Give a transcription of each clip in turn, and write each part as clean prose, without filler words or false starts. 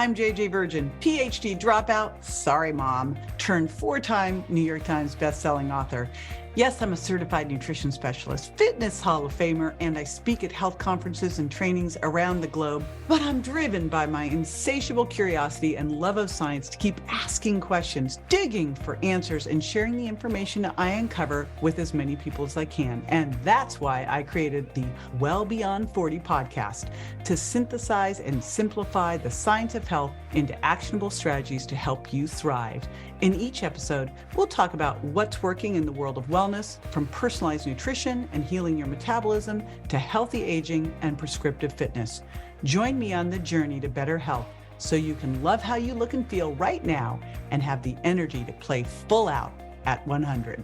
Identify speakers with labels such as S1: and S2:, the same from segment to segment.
S1: I'm JJ Virgin, PhD dropout, sorry mom, turned 4-time New York Times bestselling author. Yes, I'm a certified nutrition specialist, fitness Hall of Famer, and I speak at health conferences and trainings around the globe. But I'm driven by my insatiable curiosity and love of science to keep asking questions, digging for answers, and sharing the information I uncover with as many people as I can. And that's why I created the Well Beyond 40 podcast, to synthesize and simplify the science of health into actionable strategies to help you thrive. In each episode, we'll talk about what's working in the world of wellness, from personalized nutrition and healing your metabolism to healthy aging and prescriptive fitness. Join me on the journey to better health so you can love how you look and feel right now and have the energy to play full out at 100.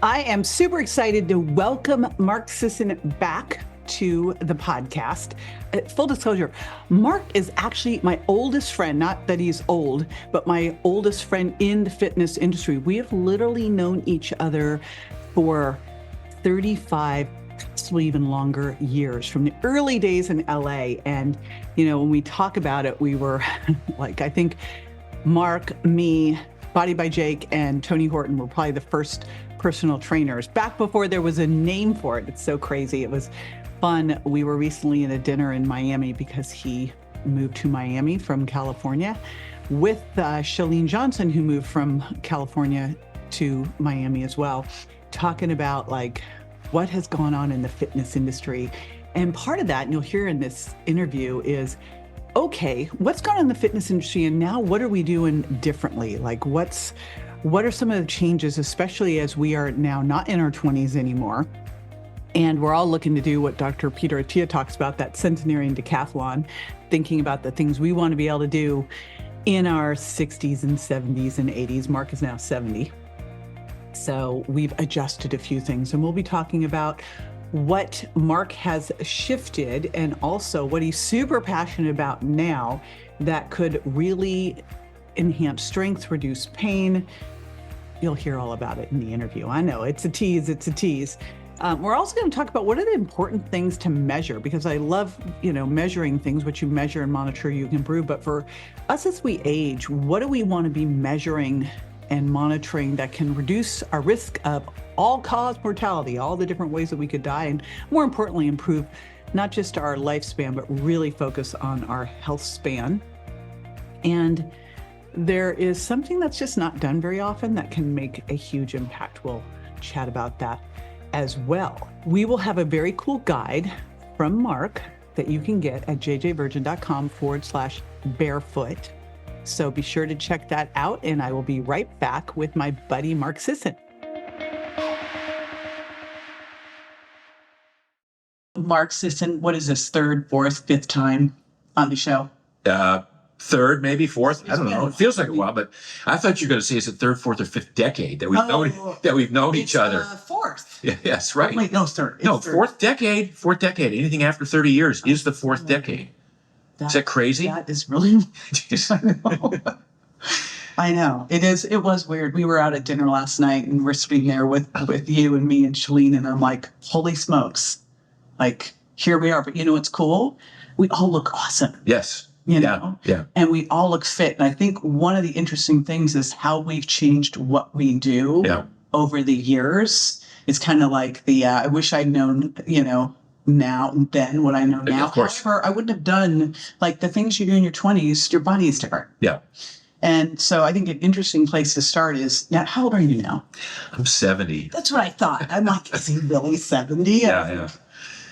S1: I am super excited to welcome Mark Sisson back to the podcast. Full disclosure, Mark is actually my oldest friend, not that he's old, but my oldest friend in the fitness industry. We have literally known each other for 35, possibly even longer years, from the early days in LA. And, you know, when we talk about it, we were like, I think Mark, me, Body by Jake, and Tony Horton were probably the first personal trainers back before there was a name for it. It's so crazy. It was fun. We were recently in a dinner in Miami because he moved to Miami from California with Chalene Johnson, who moved from California to Miami as well, talking about like what has gone on in the fitness industry. And part of that, and you'll hear in this interview, is okay, what's gone on in the fitness industry and now what are we doing differently? Like what are some of the changes, especially as we are now not in our 20s anymore? And we're all looking to do what Dr. Peter Attia talks about, that centenarian decathlon, thinking about the things we want to be able to do in our 60s and 70s and 80s. Mark is now 70. So we've adjusted a few things, and we'll be talking about what Mark has shifted and also what he's super passionate about now that could really enhance strength, reduce pain. You'll hear all about it in the interview. I know, it's a tease. We're also going to talk about what are the important things to measure, because I love, measuring things. What you measure and monitor, you can improve. But for us as we age, what do we want to be measuring and monitoring that can reduce our risk of all-cause mortality, all the different ways that we could die, and more importantly, improve not just our lifespan, but really focus on our health span. And there is something that's just not done very often that can make a huge impact. We'll chat about that as well. We will have a very cool guide from Mark that you can get at jjvirgin.com/barefoot. So be sure to check that out, and I will be right back with my buddy Mark Sisson. Mark Sisson, what is this, third, fourth, fifth time on the show?
S2: Third, maybe fourth. I don't know. It feels like a while, but I thought you were going to say it's the third, fourth, or fifth decade that we've known each other.
S1: Fourth.
S2: Yeah, yes, right.
S1: Wait, no, third.
S2: No, fourth decade. Fourth decade. Anything after 30 years is the fourth decade. Is that crazy?
S1: That is really. I know. It is. It was weird. We were out at dinner last night, and we're sitting there with you and me and Chalene, and I'm like, holy smokes! Like, here we are. But you know what's cool? We all look awesome.
S2: Yes.
S1: Yeah. And we all look fit. And I think one of the interesting things is how we've changed what we do over the years. It's kind of like I wish I'd known, now then what I know now.
S2: Of course.
S1: However, I wouldn't have done like the things you do in your 20s. Your body is different.
S2: Yeah.
S1: And so I think an interesting place to start is, how old are you now?
S2: I'm 70.
S1: That's what I thought. I'm like, is he really 70?
S2: Yeah.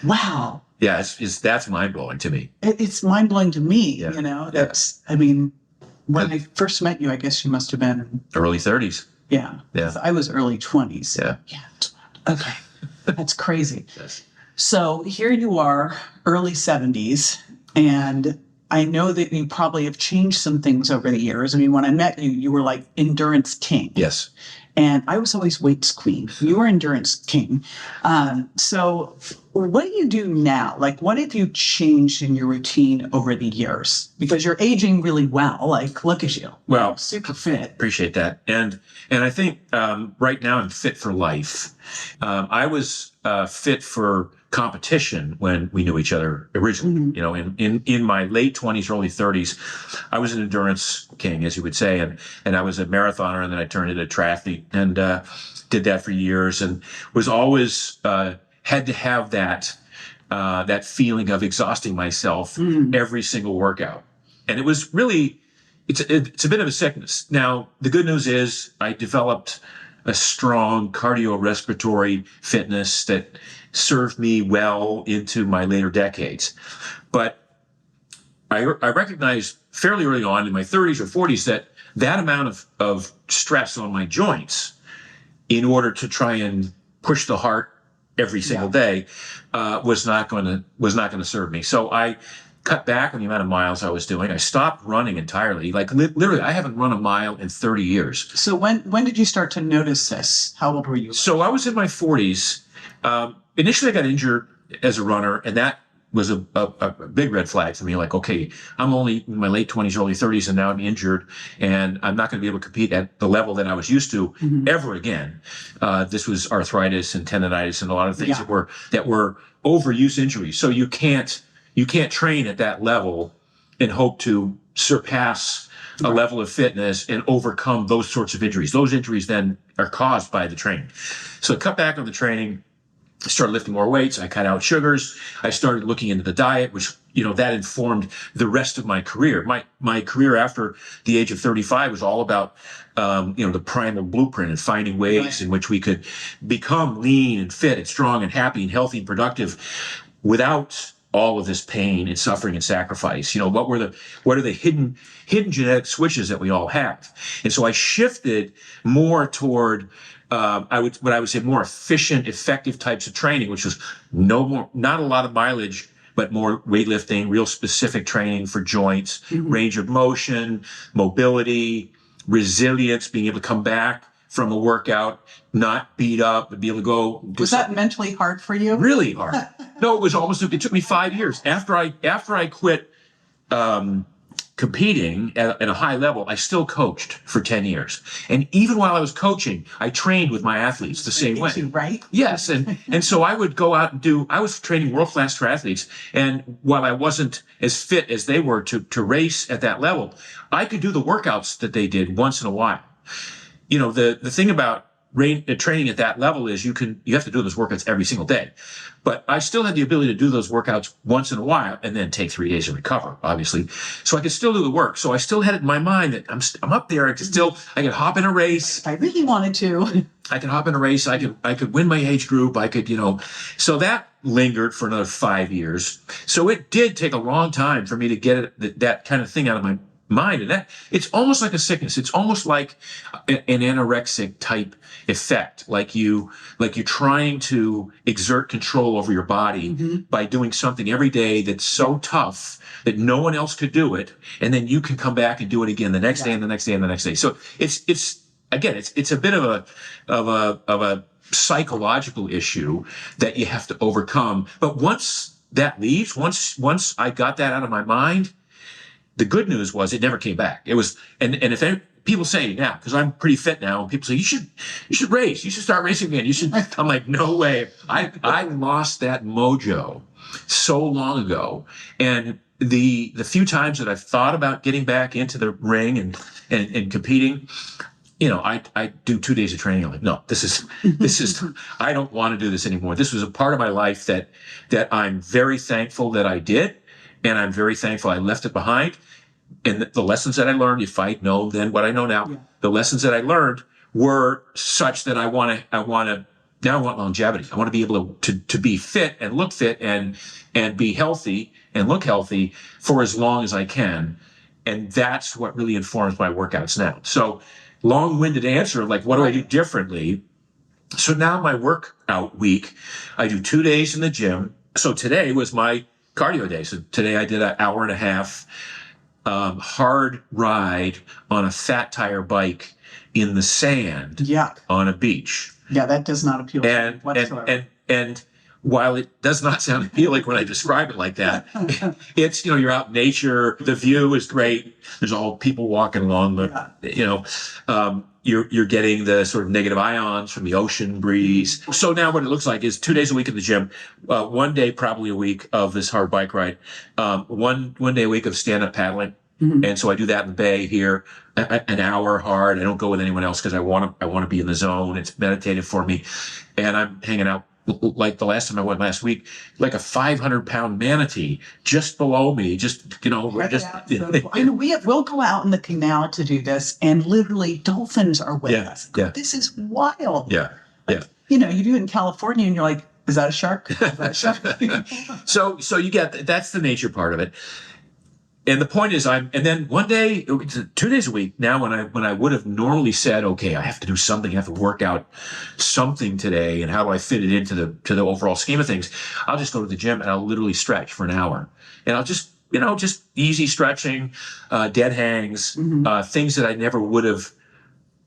S1: Wow.
S2: Yeah, that's mind-blowing to me.
S1: It's mind-blowing to me,
S2: Yeah.
S1: That's, when I first met you, I guess you must have been...
S2: Early 30s.
S1: Yeah. I was early 20s.
S2: Yeah.
S1: Okay. That's crazy.
S2: Yes.
S1: So here you are, early 70s, and I know that you probably have changed some things over the years. When I met you, you were like endurance king.
S2: Yes.
S1: And I was always weights queen. You were endurance king. So what do you do now? Like, what have you changed in your routine over the years? Because you're aging really well. Like, look at you.
S2: Well,
S1: Super fit.
S2: appreciate that. And I think right now I'm fit for life. I was fit for competition when we knew each other originally.
S1: Mhm.
S2: You know, in my late 20s, early 30s, I was an endurance king, as you would say, and I was a marathoner, and then I turned into a triathlete and did that for years, and was always had to have that feeling of exhausting myself every single workout, and it was really. It's a bit of a sickness. Now, the good news is I developed a strong cardiorespiratory fitness that served me well into my later decades. But I recognized fairly early on in my 30s or 40s that amount of stress on my joints in order to try and push the heart every single day was not going to serve me. So I cut back on the amount of miles I was doing. I stopped running entirely. Like literally, I haven't run a mile in 30 years.
S1: So when did you start to notice this? How old were you?
S2: So I was in my 40s. Initially, I got injured as a runner, and that was a big red flag for me. Like, okay, I'm only in my late 20s, early 30s, and now I'm injured, and I'm not going to be able to compete at the level that I was used to ever again. This was arthritis and tendonitis and a lot of things that were overuse injuries. So you can't train at that level and hope to surpass a level of fitness and overcome those sorts of injuries. Those injuries then are caused by the training. So I cut back on the training. I started lifting more weights. I cut out sugars. I started looking into the diet, which, that informed the rest of my career. My career after the age of 35 was all about, the primal blueprint and finding ways in which we could become lean and fit and strong and happy and healthy and productive without all of this pain and suffering and sacrifice. What are the hidden genetic switches that we all have? And so I shifted more toward I would say more efficient, effective types of training, which was not a lot of mileage, but more weightlifting, real specific training for joints, range of motion, mobility, resilience, being able to come back from a workout, not beat up, but be able to go.
S1: Was that mentally hard for you?
S2: Really hard. No, it took me 5 years. After I quit competing at a high level, I still coached for 10 years. And even while I was coaching, I trained with my athletes the same way.
S1: Right?
S2: Yes. And so I would go out and I was training world-class triathletes. And while I wasn't as fit as they were to race at that level, I could do the workouts that they did once in a while. The thing about training at that level is you have to do those workouts every single day. But I still had the ability to do those workouts once in a while and then take 3 days to recover, obviously. So I could still do the work. So I still had it in my mind that I'm up there. I could hop in a race.
S1: If I really wanted to.
S2: I could hop in a race. I could win my age group. I could, so that lingered for another 5 years. So it did take a long time for me to get that kind of thing out of my mind. And that it's almost like a sickness. It's almost like an anorexic type effect. Like you're trying to exert control over your body by doing something every day that's so tough that no one else could do it. And then you can come back and do it again the next day and the next day and the next day. So it's a bit of a psychological issue that you have to overcome. But once that leaves, once I got that out of my mind, the good news was it never came back. It was, and if people say now, because I'm pretty fit now, and people say you should race, you should start racing again. I'm like, no way. I lost that mojo so long ago, and the few times that I've thought about getting back into the ring and competing, I do 2 days of training. I'm like, no, this is, I don't want to do this anymore. This was a part of my life that I'm very thankful that I did. And I'm very thankful I left it behind. And the lessons that I learned, if I know then what I know now, the lessons that I learned were such that I want longevity. I want to be able to be fit and look fit and be healthy and look healthy for as long as I can. And that's what really informs my workouts now. So long-winded answer, like what do I do differently? So now my workout week, I do 2 days in the gym. So today was my cardio day. So today I did an hour and a half hard ride on a fat tire bike in the sand on a beach.
S1: Yeah, that does not appeal to me whatsoever.
S2: And while it does not sound appealing when I describe it like that, it's, you're out in nature, the view is great. There's all people walking along you're getting the sort of negative ions from the ocean breeze. So now what it looks like is 2 days a week in the gym, one day probably a week of this hard bike ride, one day a week of stand-up paddling. Mm-hmm. And so I do that in the bay here, an hour hard. I don't go with anyone else because I want to be in the zone. It's meditative for me. And I'm hanging out, like the last time I went last week, like a 500-pound manatee just below me.
S3: We'll go out in the canal to do this, and literally dolphins are with us.
S2: Yeah.
S3: This is wild.
S2: Yeah.
S3: You do it in California, and you're like, is that a shark? Is that a shark?
S2: So you get that's the nature part of it. And the point is, and then one day, 2 days a week now, when I would have normally said, okay, I have to do something, I have to work out something today, and how do I fit it into the overall scheme of things? I'll just go to the gym and I'll literally stretch for an hour, and I'll just easy stretching, dead hangs, things that I never would have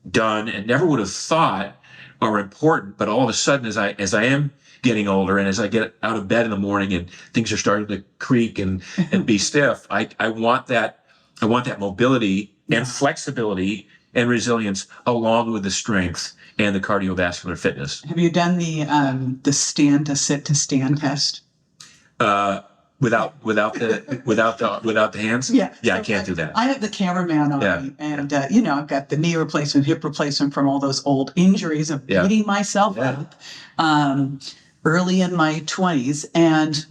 S2: done and never would have thought are important, but all of a sudden, as I am getting older, and as I get out of bed in the morning and things are starting to creak and be stiff, I want that mobility and flexibility and resilience along with the strength and the cardiovascular fitness.
S3: Have you done the stand to sit to stand test?
S2: Without the hands?
S3: Yeah.
S2: So I can't do that.
S3: I have the cameraman on me, and I've got the knee replacement, hip replacement from all those old injuries of beating myself up early in my 20s. And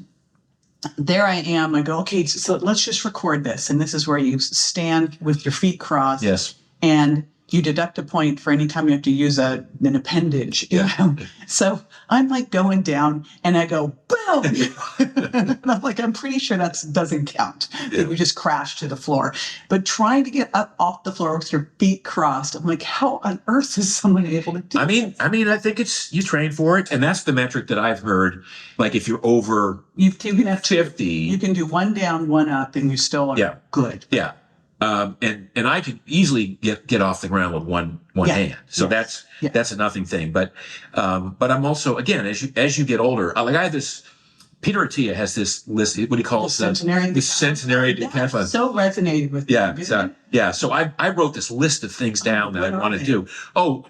S3: there I am. I go, okay, so let's just record this. And this is where you stand with your feet crossed.
S2: Yes.
S3: And you deduct a point for any time you have to use an appendage. So I'm like going down, and I go, boom. And I'm like, I'm pretty sure that doesn't count. That you just crash to the floor. But trying to get up off the floor with your feet crossed, I'm like, how on earth is someone able to do that?
S2: I think you train for it. And that's the metric that I've heard. Like if you're over
S3: you can have
S2: 50.
S3: You can do one down, one up, and you still are good.
S2: Yeah. And I could easily get off the ground with one hand. So that's a nothing thing. But I'm also, again, as you get older, like I have this, Peter Attia has this list, what he calls the centenary decathlon.
S3: So resonated with me.
S2: So I wrote this list of things down that I want to do.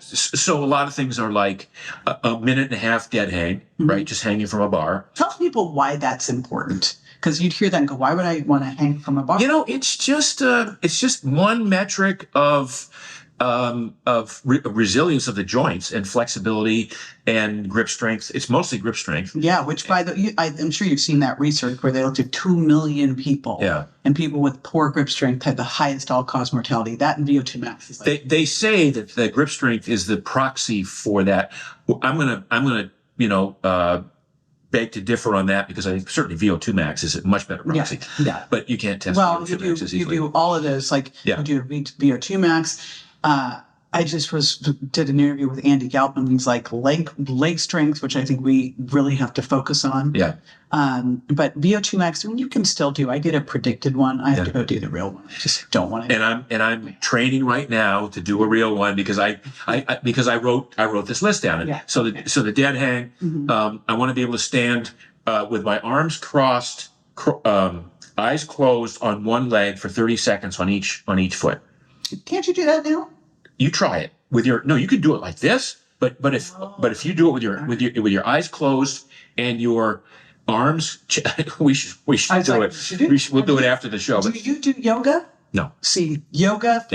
S2: So a lot of things are like a minute and a half dead hang, right? Just hanging from a bar.
S3: Tell people why that's important. Because you'd hear that and go, why would I want to hang from a bar?
S2: It's just one metric of resilience of the joints and flexibility and grip strength. It's mostly grip strength.
S3: Yeah, which I'm sure you've seen that research where they looked at 2 million people.
S2: Yeah.
S3: And people with poor grip strength had the highest all-cause mortality. That and VO2 max is like.
S2: They say that the grip strength is the proxy for that. I'm gonna beg to differ on that, because I think certainly VO2 max is a much better proxy.
S3: Yeah.
S2: But you can't test
S3: VO2
S2: max as easily.
S3: You do all of those, like you do VO2 max. I just did an interview with Andy Galpin. He's like leg strength, which I think we really have to focus on.
S2: Yeah.
S3: But VO2 max, you can still do. I did a predicted one. I have to go do the real one. I just don't want to.
S2: And I'm training right now to do a real one, because I wrote this list down.
S3: Yeah.
S2: So the dead hang. I want to be able to stand with my arms crossed, eyes closed on one leg for 30 seconds on each foot.
S3: Can't you do that now?
S2: You try it you can do it like this, but if you do it with your eyes closed and your arms, we should do it. We'll do it after the show.
S3: Do you do yoga?
S2: No.
S3: See, yoga,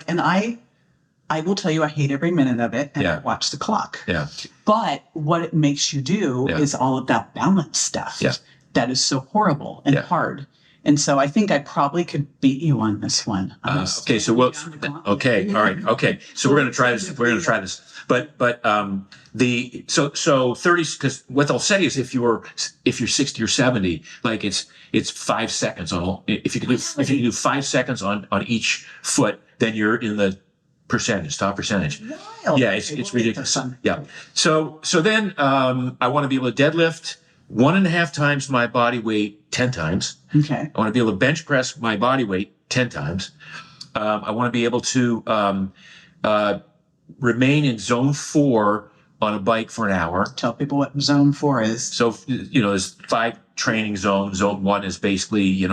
S3: and I will tell you, I hate every minute of it, and I watch the clock.
S2: Yeah.
S3: But what it makes you do is all of that balance stuff.
S2: Yeah.
S3: That is so horrible and hard. And so I think I probably could beat you on this one.
S2: Okay. So okay. All right. Okay. So we're going to try this. But 30, because what they'll say is if you're 60 or 70, like it's 5 seconds on, if you can do 5 seconds on each foot, then you're in the top percentage.
S3: Wild.
S2: Yeah. It's ridiculous. Yeah. So then, I want to be able to deadlift 1.5 times my body weight 10 times.
S3: Okay.
S2: I want to be able to bench press my body weight 10 times. I want to be able to remain in zone 4 on a bike for an hour.
S3: Tell people what zone 4 is.
S2: So, there's 5 training zones. Zone 1 is basically,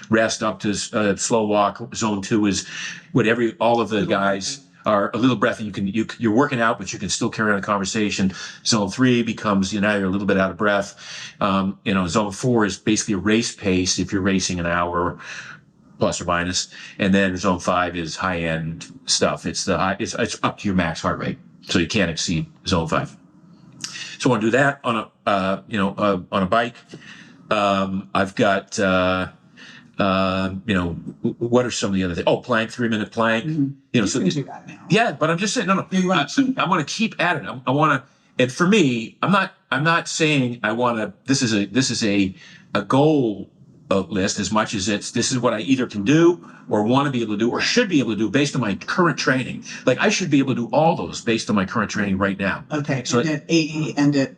S2: rest up to slow walk. Zone 2 is what all of the guys are a little breathy. You're working out, but you can still carry on a conversation. Zone 3 becomes, now you're a little bit out of breath. Zone 4 is basically a race pace if you're racing an hour plus or minus. And then zone 5 is high end stuff. It's up to your max heart rate. So you can't exceed zone 5. So I want to do that on a bike. I've got, what are some of the other things? Oh, plank, 3-minute plank.
S3: Mm-hmm.
S2: You
S3: can do that now.
S2: Yeah, but I'm just saying, no.
S3: You want to keep
S2: I want to keep at it. I want to, and for me, I'm not saying I want to, this is a goal list as much as this is what I either can do or want to be able to do or should be able to do based on my current training. Like I should be able to do all those based on my current training right now.
S3: Okay. So at 80 and at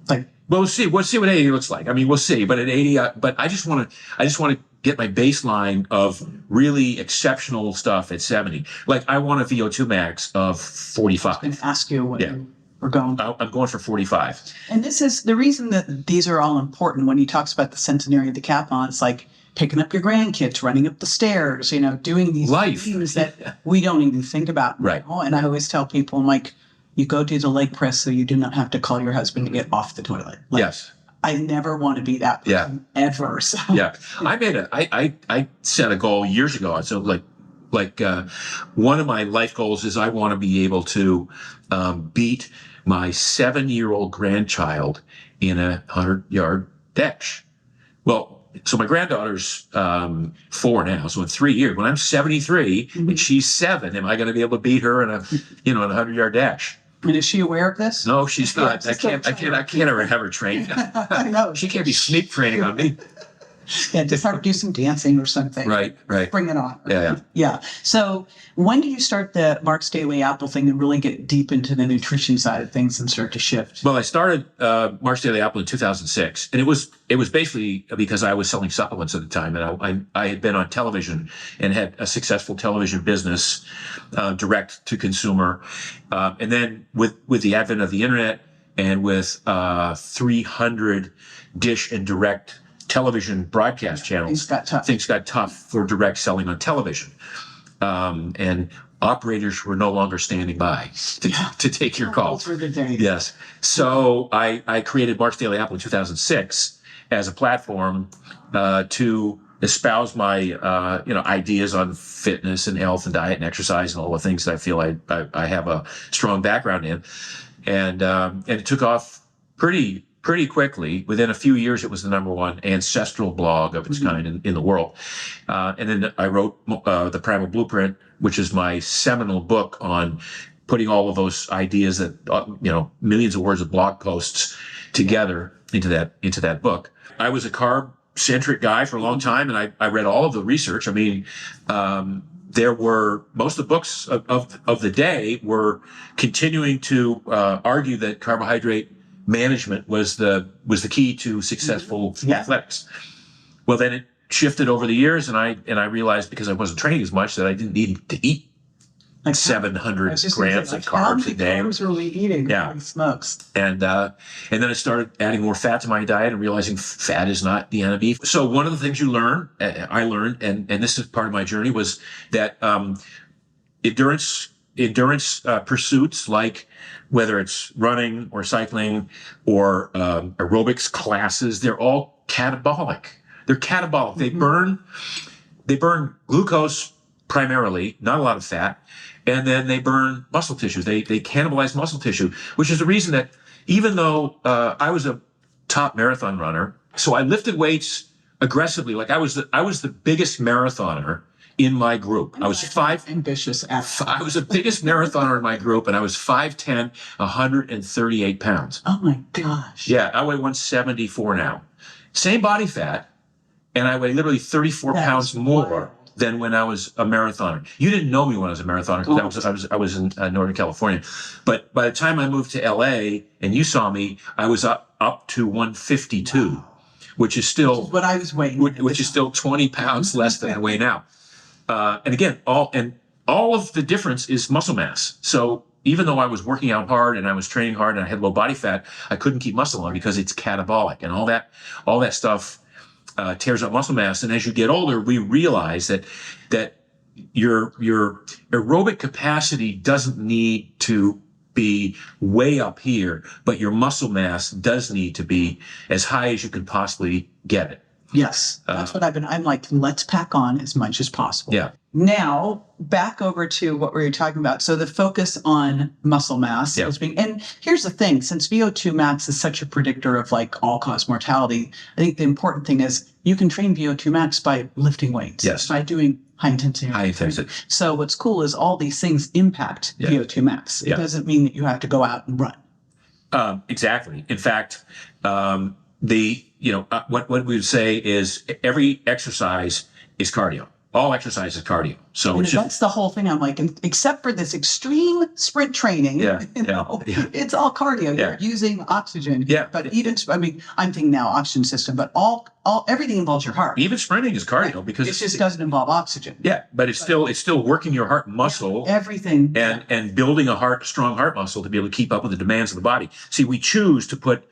S3: like.
S2: Well, we'll see what 80 looks like. I mean, we'll see. But at 80, but I just want to get my baseline of really exceptional stuff at 70. Like I want a VO2 max of 45.
S3: I was going to ask you what you were going.
S2: I'm going for 45.
S3: And this is the reason that these are all important when he talks about the centenary of the decathlon. It's like picking up your grandkids, running up the stairs, doing these things that we don't even think about.
S2: Right.
S3: And I always tell people, I'm like, you go do the leg press so you do not have to call your husband to get off the toilet. Like,
S2: yes.
S3: I never want to be that person ever. So.
S2: Yeah. I set a goal years ago. So one of my life goals is I want to be able to beat my 7-year-old grandchild in a 100-yard dash. Well, so my granddaughter's 4 now. So in 3 years, when I'm 73 and she's 7, am I going to be able to beat her in a 100-yard dash?
S3: And is she aware of this?
S2: No, she's not. I can't ever have her trained.
S3: I know.
S2: She can't be sneak training on me.
S3: Yeah, just start do some dancing or something.
S2: Right.
S3: Bring it on.
S2: Yeah.
S3: So when did you start the Mark's Daily Apple thing and really get deep into the nutrition side of things and start to shift?
S2: Well, I started Mark's Daily Apple in 2006, and it was basically because I was selling supplements at the time, and I had been on television and had a successful television business, direct to consumer, and then with the advent of the internet and with 300 dish and direct television broadcast channels, things got tough for direct selling on television. And operators were no longer standing by to take your calls. Yes. So I created Mark's Daily Apple in 2006 as a platform to espouse my ideas on fitness and health and diet and exercise and all the things that I feel I have a strong background in. And it took off pretty quickly. Within a few years, it was the #1 ancestral blog of its kind in the world. And then I wrote The Primal Blueprint, which is my seminal book on putting all of those ideas that, millions of words of blog posts together into that book. I was a carb-centric guy for a long time, and I read all of the research. I mean, there were most of the books of the day were continuing to argue that carbohydrate management was the key to successful athletics. Well, then it shifted over the years, and I realized because I wasn't training as much that I didn't need to eat like 700 grams of carbs a day.
S3: How many carbs were we eating?
S2: Yeah,
S3: Holy smokes.
S2: And then I started adding more fat to my diet and realizing fat is not the enemy. So one of the things I learned, and this is part of my journey, was that endurance pursuits, like whether it's running or cycling or aerobics classes, they're all catabolic. They're catabolic. They burn glucose primarily, not a lot of fat, and then they burn muscle tissue. They cannibalize muscle tissue, which is the reason that even though I was a top marathon runner, so I lifted weights aggressively. Like I was the biggest marathoner in my group. I was
S3: ambitious.
S2: I was the biggest marathoner in my group, and I was 5'10", 138 pounds.
S3: Oh my gosh.
S2: Yeah, I weigh 174 now. Same body fat, and I weigh literally 34 pounds more than when I was a marathoner. You didn't know me when I was a marathoner because I was in Northern California. But by the time I moved to LA and you saw me, I was up to 152, which is still
S3: what I was weighing,
S2: which is still 20 pounds less than I weigh now. And again, all of the difference is muscle mass. So even though I was working out hard and I was training hard and I had low body fat, I couldn't keep muscle on because it's catabolic, and all that stuff tears up muscle mass. And as you get older, we realize that your aerobic capacity doesn't need to be way up here, but your muscle mass does need to be as high as you can possibly get it.
S3: Yes, that's what I'm like, let's pack on as much as possible.
S2: Yeah.
S3: Now, back over to what we were talking about. So the focus on muscle mass is being, and here's the thing, since VO2 max is such a predictor of like all-cause mortality, I think the important thing is you can train VO2 max by lifting weights.
S2: Yes.
S3: By doing high intensity. So what's cool is all these things impact VO2 max. It doesn't mean that you have to go out and run.
S2: Exactly. In fact, what we would say is every exercise is cardio. All exercise is cardio. So
S3: that's the whole thing. I'm like, except for this extreme sprint training, it's all cardio. You're using oxygen.
S2: Yeah.
S3: But even, I'm thinking now oxygen system, but everything involves your heart.
S2: Even sprinting is cardio because
S3: it just doesn't involve oxygen.
S2: Yeah, but it's still working your heart muscle.
S3: Everything.
S2: And building a strong heart muscle to be able to keep up with the demands of the body. See, we choose to put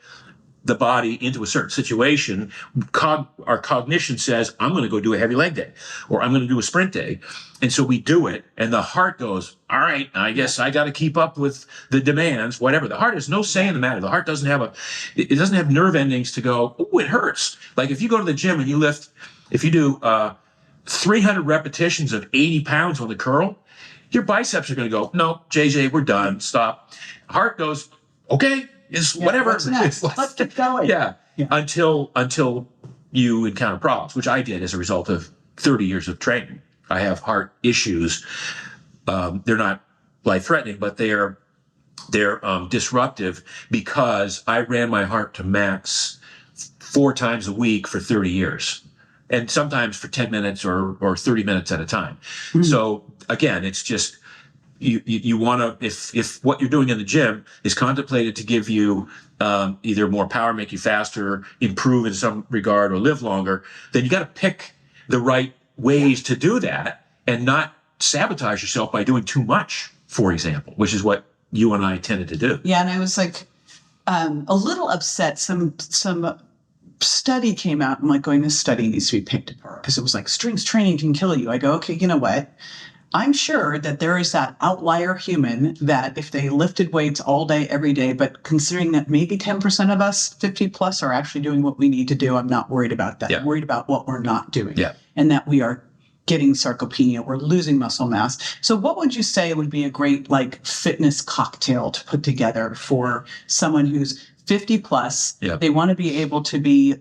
S2: the body into a certain situation. Our cognition says, I'm going to go do a heavy leg day, or I'm going to do a sprint day. And so we do it, and the heart goes, all right, I guess I got to keep up with the demands, whatever. The heart has no say in the matter. The heart doesn't have nerve endings to go, oh, it hurts. Like if you go to the gym and if you do 300 repetitions of 80 pounds on the curl, your biceps are going to go, no, JJ, we're done, stop. Heart goes, okay, it's whatever.
S3: What's next? Let's keep going.
S2: Yeah. Until you encounter problems, which I did as a result of 30 years of training. I have heart issues. They're not life-threatening, but they're disruptive because I ran my heart to max 4 times a week for 30 years, and sometimes for 10 minutes or 30 minutes at a time. Mm-hmm. So again, it's just you want to, if what you're doing in the gym is contemplated to give you either more power, make you faster, improve in some regard, or live longer, then you got to pick the right ways to do that and not sabotage yourself by doing too much, for example, which is what you and I tended to do.
S3: Yeah, and I was like a little upset. Some study came out. I'm like, going, this study needs to be picked apart because it was like strength training can kill you. I go, okay, you know what? I'm sure that there is that outlier human that if they lifted weights all day, every day, but considering that maybe 10% of us, 50 plus, are actually doing what we need to do, I'm not worried about that.
S2: Yeah.
S3: I'm worried about what we're not doing.
S2: Yeah.
S3: And that we are getting sarcopenia, we're losing muscle mass. So what would you say would be a great like fitness cocktail to put together for someone who's 50 plus?
S2: Yeah.
S3: They want to be able to be,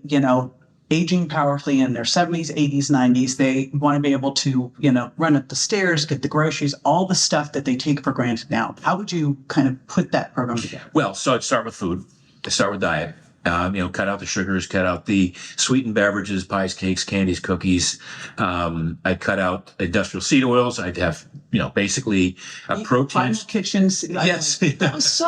S3: aging powerfully in their 70s, 80s, 90s. They want to be able to, run up the stairs, get the groceries, all the stuff that they take for granted now. How would you kind of put that program together?
S2: Well, so I'd start with food. I'd start with diet. Cut out the sugars, cut out the sweetened beverages, pies, cakes, candies, cookies. I'd cut out industrial seed oils. I'd have, basically proteins.
S3: Kitchens.
S2: Yes.
S3: That was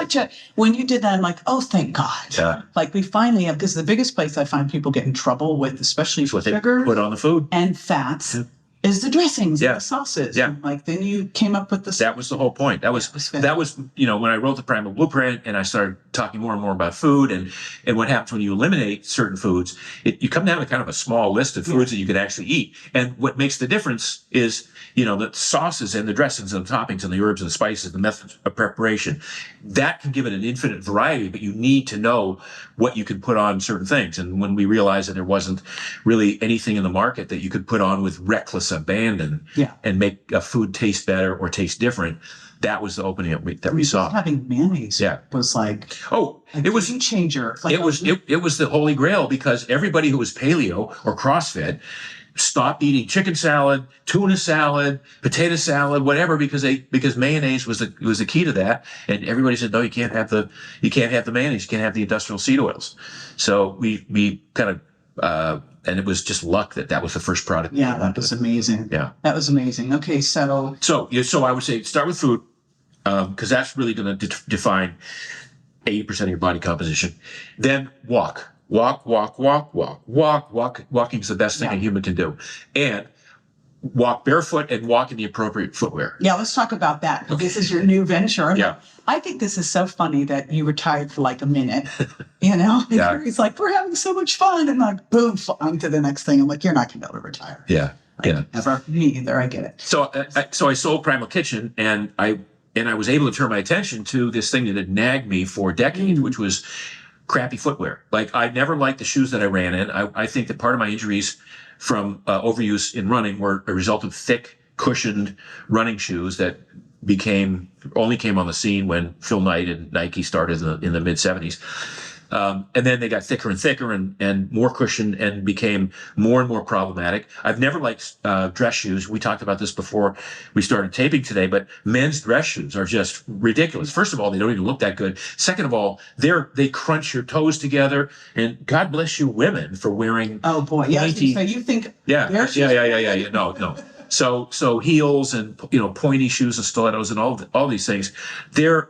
S3: when you did that, I'm like, oh, thank God.
S2: Yeah.
S3: Like we finally have, because the biggest place I find people get in trouble with, especially for
S2: what they
S3: sugar
S2: put on the food
S3: and fats, is the dressings and the sauces.
S2: Yeah.
S3: And like then you came up with
S2: That was the whole point. That was when I wrote the Primal Blueprint and I started talking more and more about food and what happens when you eliminate certain foods, you come down to kind of a small list of foods that you can actually eat. And what makes the difference is, the sauces and the dressings and the toppings and the herbs and the spices, the methods of preparation. That can give it an infinite variety, but you need to know what you can put on certain things. And when we realized that there wasn't really anything in the market that you could put on with reckless abandon and make a food taste better or taste different, that was the opening that we saw.
S3: Having mayonnaise was like
S2: it was
S3: a game changer.
S2: It was the holy grail because everybody who was paleo or CrossFit stopped eating chicken salad, tuna salad, potato salad, whatever, because mayonnaise was the key to that. And everybody said, no, you can't have the mayonnaise, you can't have the industrial seed oils. So we kind of and it was just luck that was the first product.
S3: Yeah, that was amazing.
S2: Yeah,
S3: that was amazing. Okay, so
S2: I would say start with food because that's really going to define 80% of your body composition. Then walk. Walking is the best thing a human can do. And walk barefoot and walk in the appropriate footwear.
S3: Yeah, let's talk about that. This is your new venture.
S2: Yeah.
S3: I think this is so funny that you retired for like a minute, you know? And
S2: Yeah.
S3: he's like, we're having so much fun. And like, boom, on to the next thing. I'm like, you're not going to be able to retire.
S2: Yeah.
S3: Like, ever. Me either. I get it.
S2: So I sold Primal Kitchen, and I was able to turn my attention to this thing that had nagged me for decades, which was crappy footwear. Like, I never liked the shoes that I ran in. I think that part of my injuries from overuse in running were a result of thick, cushioned running shoes that only came on the scene when Phil Knight and Nike started in the mid 70s. And then they got thicker and thicker and more cushioned and became more and more problematic. I've never liked dress shoes. We talked about this before we started taping today, but men's dress shoes are just ridiculous. First of all, they don't even look that good. Second of all, they crunch your toes together. And God bless you women for wearing.
S3: Oh boy. Yeah. So you think.
S2: Yeah. No. So heels and, pointy shoes and stilettos and all these things, they're,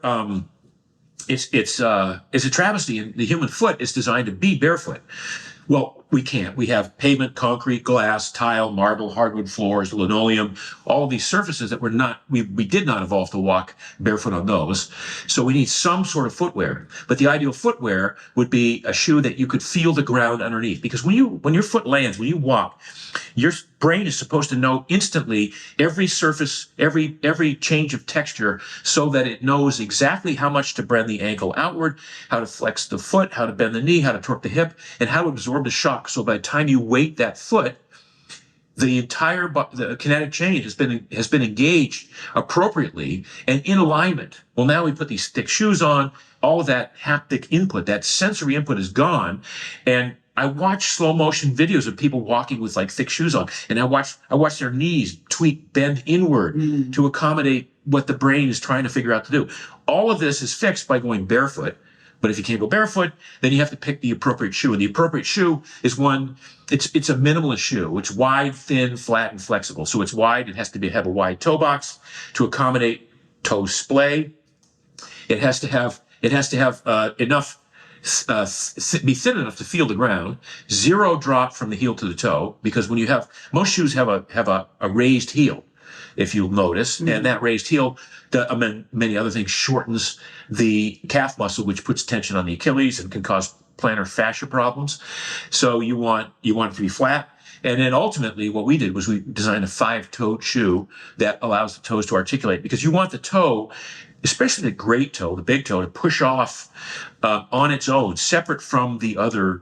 S2: it's a travesty, and the human foot is designed to be barefoot. Well, we can't. We have pavement, concrete, glass, tile, marble, hardwood floors, linoleum, all of these surfaces that we did not evolve to walk barefoot on those. So we need some sort of footwear. But the ideal footwear would be a shoe that you could feel the ground underneath. Because when your foot lands, when you walk, your brain is supposed to know instantly every surface, every change of texture, so that it knows exactly how much to bend the ankle outward, how to flex the foot, how to bend the knee, how to torque the hip, and how to absorb the shock. So by the time you weight that foot, the kinetic change has been engaged appropriately and in alignment. Well, now we put these thick shoes on. All of that haptic input, that sensory input, is gone, and I watch slow motion videos of people walking with like thick shoes on, and I watch their knees bend inward to accommodate what the brain is trying to figure out to do. All of this is fixed by going barefoot. But if you can't go barefoot, then you have to pick the appropriate shoe. And the appropriate shoe is it's a minimalist shoe. It's wide, thin, flat, and flexible. So it's wide. It has to have a wide toe box to accommodate toe splay. It has to have enough, be thin enough to feel the ground. Zero drop from the heel to the toe, because most shoes have a raised heel, if you'll notice, and that raised heel, among many other things, shortens the calf muscle, which puts tension on the Achilles and can cause plantar fascia problems. So you want it to be flat. And then ultimately what we did was we designed a 5-toed shoe that allows the toes to articulate, because you want the toe, especially the great toe, the big toe, to push off on its own, separate from the other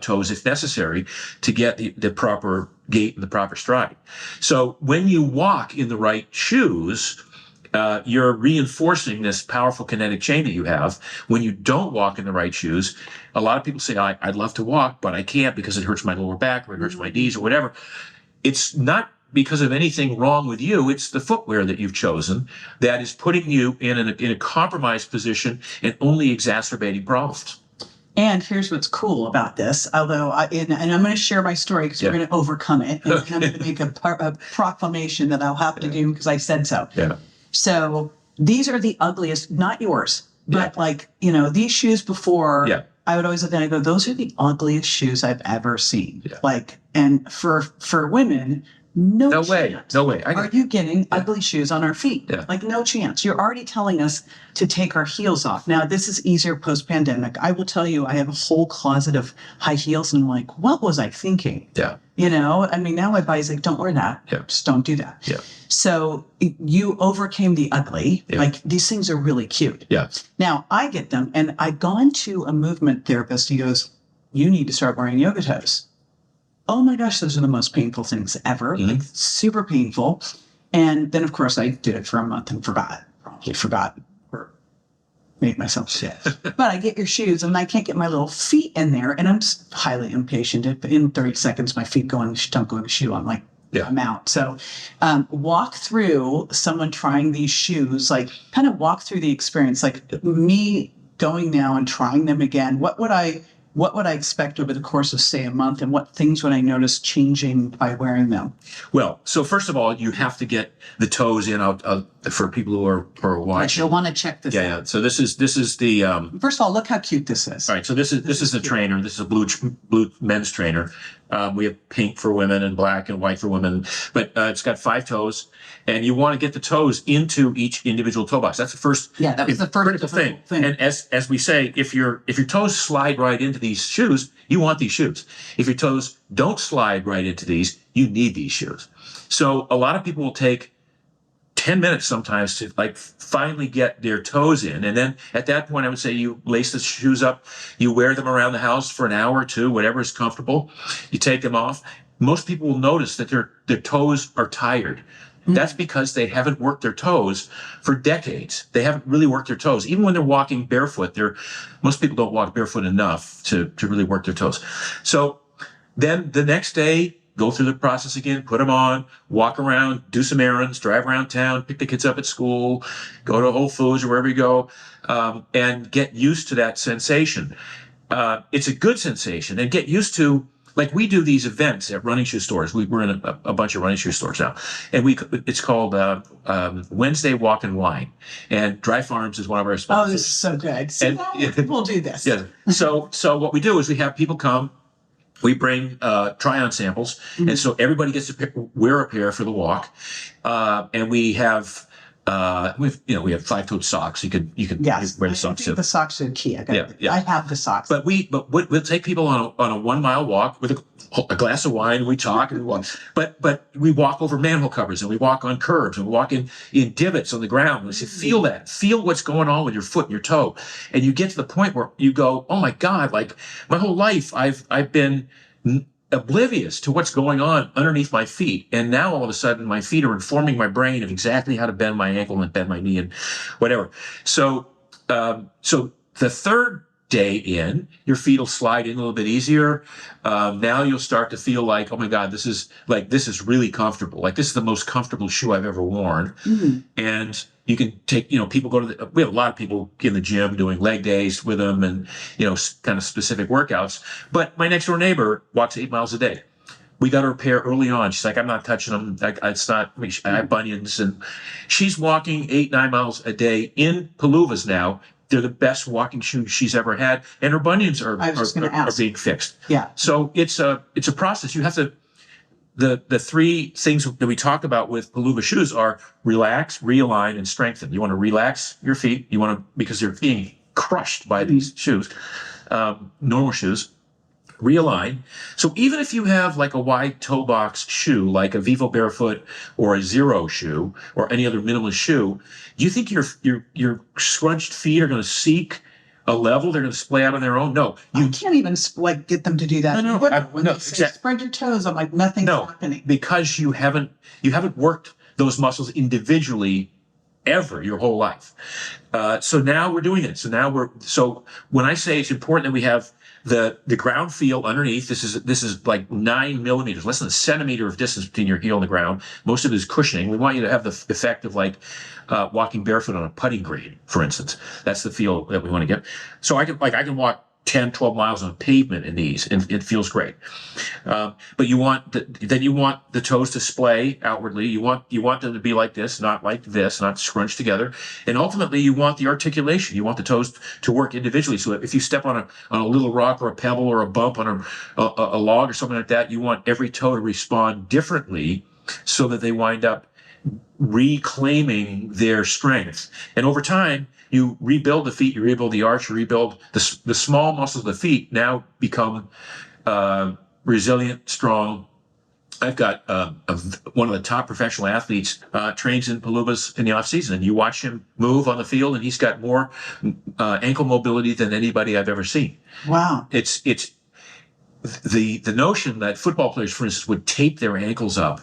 S2: toes if necessary, to get the proper gait and the proper stride. So when you walk in the right shoes, you're reinforcing this powerful kinetic chain that you have. When you don't walk in the right shoes, a lot of people say, I'd love to walk, but I can't because it hurts my lower back or it hurts my knees or whatever. It's not because of anything wrong with you. It's the footwear that you've chosen that is putting you in a compromised position and only exacerbating problems.
S3: And here's what's cool about this, although and I'm going to share my story because we're going to overcome it. And I'm going to make a proclamation that I'll have to do because I said so.
S2: Yeah.
S3: So these are the ugliest, not yours, but these shoes before, I would always look at it and go, those are the ugliest shoes I've ever seen. Yeah. And for women, no
S2: way.
S3: Are you getting ugly shoes on our feet?
S2: Yeah.
S3: No chance. You're already telling us to take our heels off. Now, this is easier post-pandemic. I will tell you, I have a whole closet of high heels, and I'm like, what was I thinking?
S2: Yeah.
S3: Now my body's like, don't wear that.
S2: Yeah.
S3: Just don't do that.
S2: Yeah.
S3: So you overcame the ugly.
S2: Yeah.
S3: These things are really cute.
S2: Yeah.
S3: Now, I get them, and I've gone to a movement therapist. He goes, you need to start wearing yoga toes. Oh my gosh, those are the most painful things ever. Super painful. And then, of course, I did it for a month and probably forgot or made myself sick. But I get your shoes and I can't get my little feet in there. And I'm highly impatient. In 30 seconds, my feet don't go in the shoe. I'm like, I'm out. So walk through someone trying these shoes, kind of walk through the experience, me going now and trying them again. What would I what would I expect over the course of, say, a month, and what things would I notice changing by wearing them?
S2: Well, so first of all, you have to get the toes in out for people who are watching.
S3: You'll want to check this out.
S2: Yeah. So this is the
S3: First of all, look how cute this is.
S2: all right. So this is the trainer. This is a blue men's trainer. We have pink for women and black and white for women, but it's got 5 toes, and you want to get the toes into each individual toe box. That's the first.
S3: Yeah, that was the first
S2: critical thing. And as we say, if your toes slide right into these shoes, you want these shoes. If your toes don't slide right into these, you need these shoes. So a lot of people will take 10 minutes sometimes to like finally get their toes in. And then at that point, I would say you lace the shoes up, you wear them around the house for an hour or two, whatever is comfortable. You take them off. Most people will notice that their toes are tired. That's because they haven't worked their toes for decades. They haven't really worked their toes. Even when they're walking barefoot, most people don't walk barefoot enough to really work their toes. So then the next day, go through the process again, put them on, walk around, do some errands, drive around town, pick the kids up at school, go to Whole Foods or wherever you go, and get used to that sensation. It's a good sensation, and get used to, like we do these events at running shoe stores. We're in a bunch of running shoe stores now, and it's called Wednesday Walk and Wine, and Dry Farms is one of our sponsors.
S3: Oh, this is so good. See, we'll do this.
S2: Yeah. So what we do is we have people come. We bring try-on samples, and so everybody gets to wear a pair for the walk. And we have we have 5-toed socks. You could wear the socks too.
S3: The socks are key. I have the socks.
S2: But we'll take people on a 1 mile walk with a glass of wine. We talk and we walk. But we walk over manhole covers, and we walk on curbs, and we walk in divots on the ground. And we say, feel what's going on with your foot and your toe, and you get to the point where you go, oh my God! Like my whole life, I've been oblivious to what's going on underneath my feet, and now all of a sudden my feet are informing my brain of exactly how to bend my ankle and bend my knee and whatever. So the third day in, your feet will slide in a little bit easier. Now you'll start to feel like, oh my God, this is really comfortable. Like this is the most comfortable shoe I've ever worn. And you can take, people go to we have a lot of people in the gym doing leg days with them and, kind of specific workouts. But my next door neighbor walks 8 miles a day. We got her a pair early on. She's like, I'm not touching them. It's not, I have bunions. And she's walking 8-9 miles a day in Paluvas now. They're the best walking shoes she's ever had. And her bunions are being fixed.
S3: Yeah.
S2: So it's a process. You have to, the 3 things that we talk about with Paluva shoes are relax, realign, and strengthen. You want to relax your feet. Because they're being crushed by these shoes, normal shoes. Realign. So even if you have like a wide toe box shoe, like a Vivo Barefoot or a Zero shoe or any other minimalist shoe, do you think your scrunched feet are going to seek a level? They're going to splay out on their own? No.
S3: You can't even get them to do that.
S2: No.
S3: Exactly. Spread your toes. I'm like, nothing's happening.
S2: Because you haven't worked those muscles individually ever your whole life. So now we're doing it. So when I say it's important that we have the ground feel underneath, this is like 9 millimeters, less than a centimeter of distance between your heel and the ground. Most of it is cushioning. We want you to have the effect of like walking barefoot on a putting green, for instance. That's the feel that we want to get. So I can walk 10, 12 miles on pavement in these, and it feels great. But you want the toes to splay outwardly. You want them to be like this, not like this, not scrunched together. And ultimately, you want the articulation. You want the toes to work individually. So if you step on a little rock or a pebble or a bump on a log or something like that, you want every toe to respond differently so that they wind up reclaiming their strength. And over time, you rebuild the feet, you rebuild the arch, you rebuild the small muscles of the feet now become resilient, strong. I've got one of the top professional athletes trains in Paluvas in the off season, and you watch him move on the field, and he's got more ankle mobility than anybody I've ever seen.
S3: Wow!
S2: It's the notion that football players, for instance, would tape their ankles up.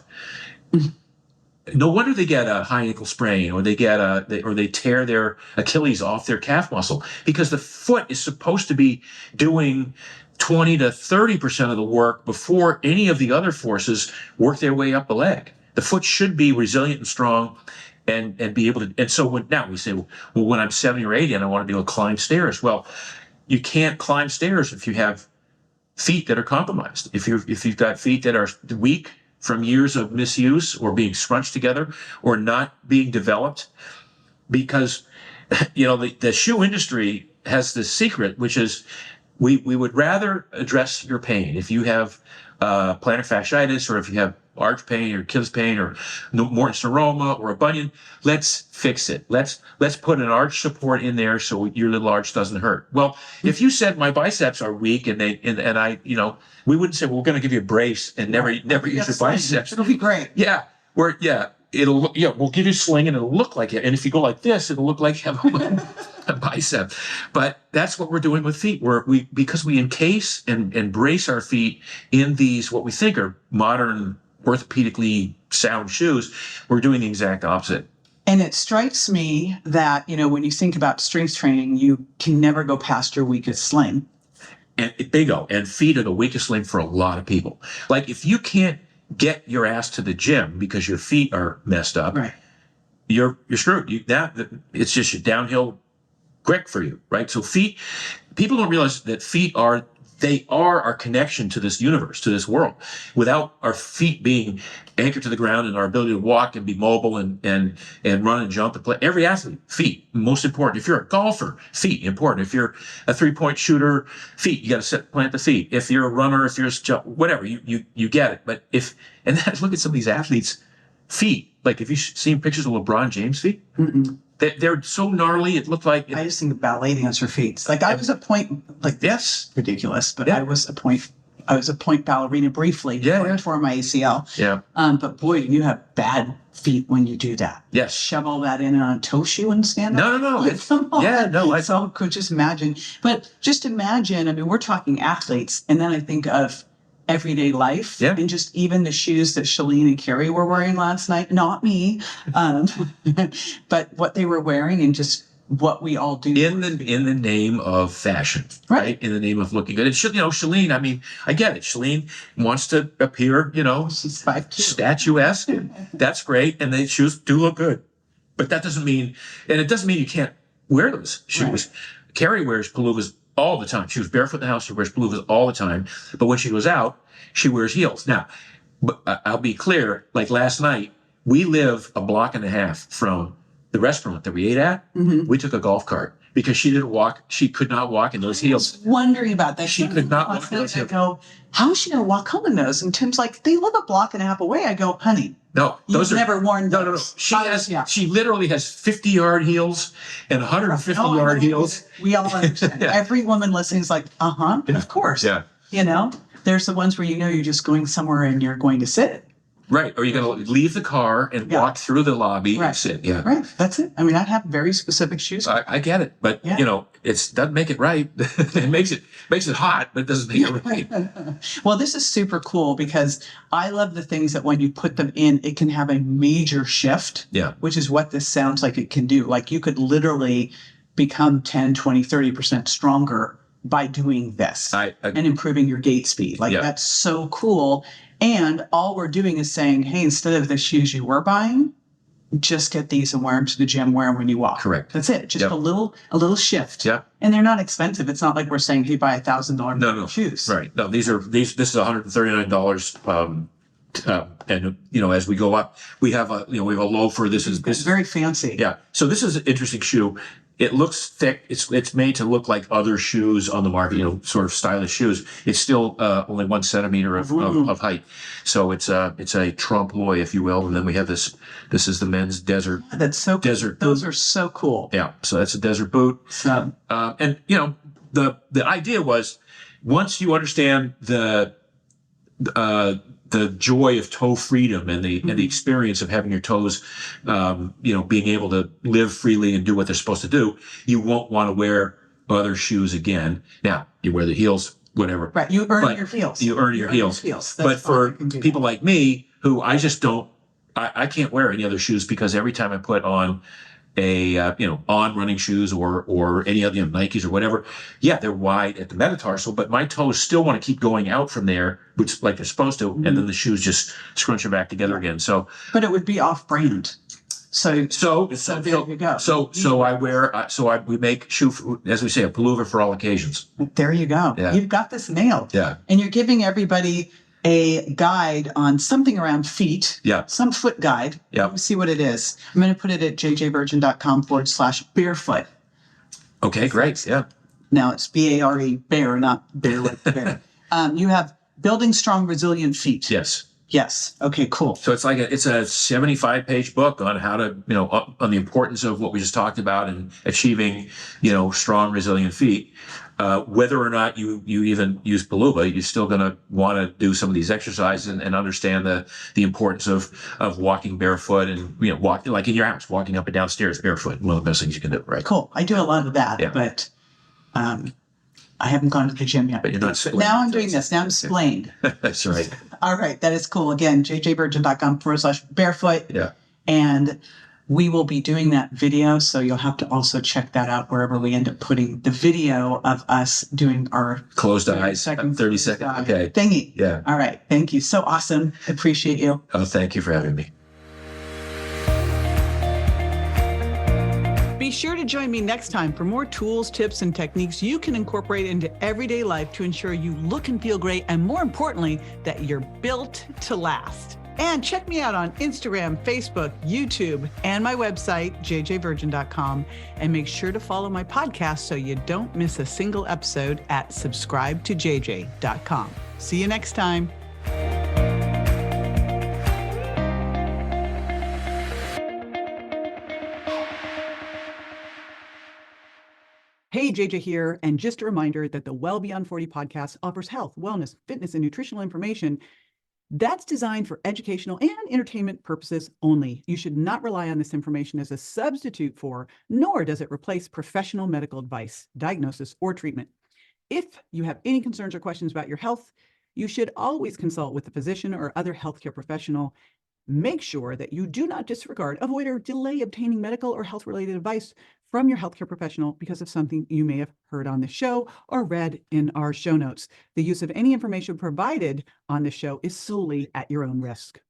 S2: No wonder they get a high ankle sprain, or they tear their Achilles off their calf muscle, because the foot is supposed to be doing 20 to 30% of the work before any of the other forces work their way up the leg. The foot should be resilient and strong and be able to. And so now we say, well, when I'm 70 or 80 and I want to be able to climb stairs, well, you can't climb stairs if you have feet that are compromised. If you've got feet that are weak from years of misuse or being scrunched together or not being developed, because the shoe industry has this secret, which is we would rather address your pain. If you have plantar fasciitis, or if you have arch pain or Achilles pain or Morton's neuroma or a bunion, let's fix it. Let's put an arch support in there so your little arch doesn't hurt. Well, if you said my biceps are weak and I we wouldn't say, well, we're going to give you a brace and never use your biceps.
S3: It'll be great.
S2: Yeah. We'll give you a sling and it'll look like it. And if you go like this, it'll look like you have a bicep. But that's what we're doing with feet. Because we encase and brace our feet in these, what we think are modern orthopedically sound shoes, we're doing the exact opposite.
S3: And it strikes me that, when you think about strength training, you can never go past your weakest sling.
S2: And bingo. And feet are the weakest link for a lot of people. Like if you can't get your ass to the gym because your feet are messed up,
S3: right,
S2: you're screwed. It's just a downhill quick for you, right? So feet, people don't realize that feet are our connection to this universe, to this world. Without our feet being anchored to the ground and our ability to walk and be mobile and run and jump and play, every athlete, feet, most important. If you're a golfer, feet, important. If you're a 3-point shooter, feet, you got to plant the feet. If you're a runner, if you're whatever, you get it. But and then look at some of these athletes' feet. Like, have you seen pictures of LeBron James' feet?
S3: Mm-mm.
S2: They're so gnarly. It looked like
S3: I just think of ballet dancer feet. Like I was a point, like
S2: yes,
S3: ridiculous, but
S2: yeah.
S3: I was a point ballerina briefly. For my ACL.
S2: Yeah.
S3: But boy, you have bad feet when you do that.
S2: Yes.
S3: Shove all that in on a toe shoe and stand up.
S2: No.
S3: So I could just imagine. But just imagine. I mean, we're talking athletes, and then I think of everyday life, and just even the shoes that Shalene and Carrie were wearing last night. Not me, but what they were wearing, and just what we all do
S2: in the name of fashion, right? In the name of looking good. And Shalene. I mean, I get it. Shalene wants to appear,
S3: she's 5'2",
S2: statuesque. That's great, and the shoes do look good. But that doesn't mean, and it doesn't mean you can't wear those shoes. Right. Carrie wears Paluvas all the time. She was barefoot in the house. She wears Paluvas all the time. But when she goes out, she wears heels. Now, but I'll be clear. Like last night, we live a block and a half from the restaurant that we ate at. Mm-hmm. We took a golf cart because she didn't walk. She could not walk in those heels.
S3: I was wondering about that.
S2: She could not walk in those heels.
S3: I go, how is she going to walk home in those? And Tim's like, they live a block and a half away. I go, honey.
S2: No,
S3: those you've never worn those.
S2: No. She literally has 50-yard heels and 150-yard heels.
S3: We all understand. Every woman listening is like, of course.
S2: Yeah.
S3: There's the ones where you're just going somewhere and you're going to sit.
S2: Right. Or you're going to leave the car and walk through the lobby and sit. Yeah.
S3: Right. That's it. I mean, I have very specific shoes.
S2: I get it. But, it doesn't make it right. It makes it hot, but it doesn't make it right.
S3: Well, this is super cool because I love the things that when you put them in, it can have a major shift, which is what this sounds like it can do. Like you could literally become 10, 20, 30% stronger by doing this and improving your gait speed. That's so cool. And all we're doing is saying, hey, instead of the shoes you were buying, just get these and wear them to the gym, wear them when you walk.
S2: Correct.
S3: That's it. Just a little shift.
S2: Yeah.
S3: And they're not expensive. It's not like we're saying, hey, buy $1,000 shoes.
S2: Right. No, this is $139. And as we go up, we have a loafer. This is
S3: very fancy.
S2: Yeah. So this is an interesting shoe. It looks thick. It's made to look like other shoes on the market, sort of stylish shoes. It's still only 1 centimeter of height. So it's a trompe l'oeil, if you will. And then we have this. This is the men's desert.
S3: That's so cool.
S2: Desert
S3: Those
S2: boot.
S3: are so cool.
S2: Yeah. So that's a desert boot.
S3: So,
S2: and the idea was once you understand the joy of toe freedom and the experience of having your toes, being able to live freely and do what they're supposed to do, you won't want to wear other shoes again. Now, you wear the heels, whatever.
S3: Right. You earn your heels.
S2: You earn your heels. But for people like me, who I just don't, I can't wear any other shoes because every time I put on on running shoes or any other Nikes or whatever. Yeah, they're wide at the metatarsal, but my toes still want to keep going out from there, which like they're supposed to, and then the shoes just scrunch them back together again. So,
S3: but it would be off-brand. So
S2: So
S3: there you go.
S2: we make shoe, as we say, a pullover for all occasions.
S3: There you go.
S2: Yeah.
S3: You've got this nailed.
S2: Yeah.
S3: And you're giving everybody a guide on something around feet.
S2: Yeah.
S3: Some foot guide.
S2: Yeah.
S3: Let me see what it is. I'm going to put it at jjvirgin.com/barefoot.
S2: Okay, great. Yeah.
S3: Now it's BARE, bear, not bear like the bear. You have building strong, resilient feet.
S2: Yes.
S3: Yes. Okay, cool.
S2: So it's a 75-page book on how to, on the importance of what we just talked about and achieving, strong, resilient feet. Whether or not you even use Palooba, you're still going to want to do some of these exercises and understand the importance of walking barefoot and, walking like in your house, walking up and down stairs barefoot. One of the best things you can do, right?
S3: Cool. I do a lot of that,
S2: Yeah.
S3: but I haven't gone to the gym yet.
S2: But you're not splayed.
S3: Now I'm doing this. Now I'm splayed.
S2: That's right.
S3: All right. That is cool. Again, jjvirgin.com/barefoot.
S2: Yeah.
S3: And we will be doing that video. So you'll have to also check that out wherever we end up putting the video of us doing our
S2: Closed eyes, 30 second. Okay.
S3: Thingy.
S2: Yeah.
S3: All right. Thank you. So awesome. Appreciate you.
S2: Oh, thank you for having me.
S1: Be sure to join me next time for more tools, tips, and techniques you can incorporate into everyday life to ensure you look and feel great, and more importantly, that you're built to last. And check me out on Instagram, Facebook, YouTube, and my website, jjvirgin.com. And make sure to follow my podcast so you don't miss a single episode at subscribetojj.com. See you next time. Hey, JJ here, and just a reminder that the Well Beyond 40 podcast offers health, wellness, fitness, and nutritional information that's designed for educational and entertainment purposes only. You should not rely on this information as a substitute for, nor does it replace professional medical advice, diagnosis, or treatment. If you have any concerns or questions about your health, you should always consult with a physician or other healthcare professional. Make sure that you do not disregard, avoid, or delay obtaining medical or health-related advice from your healthcare professional because of something you may have heard on the show or read in our show notes. The use of any information provided on the show is solely at your own risk.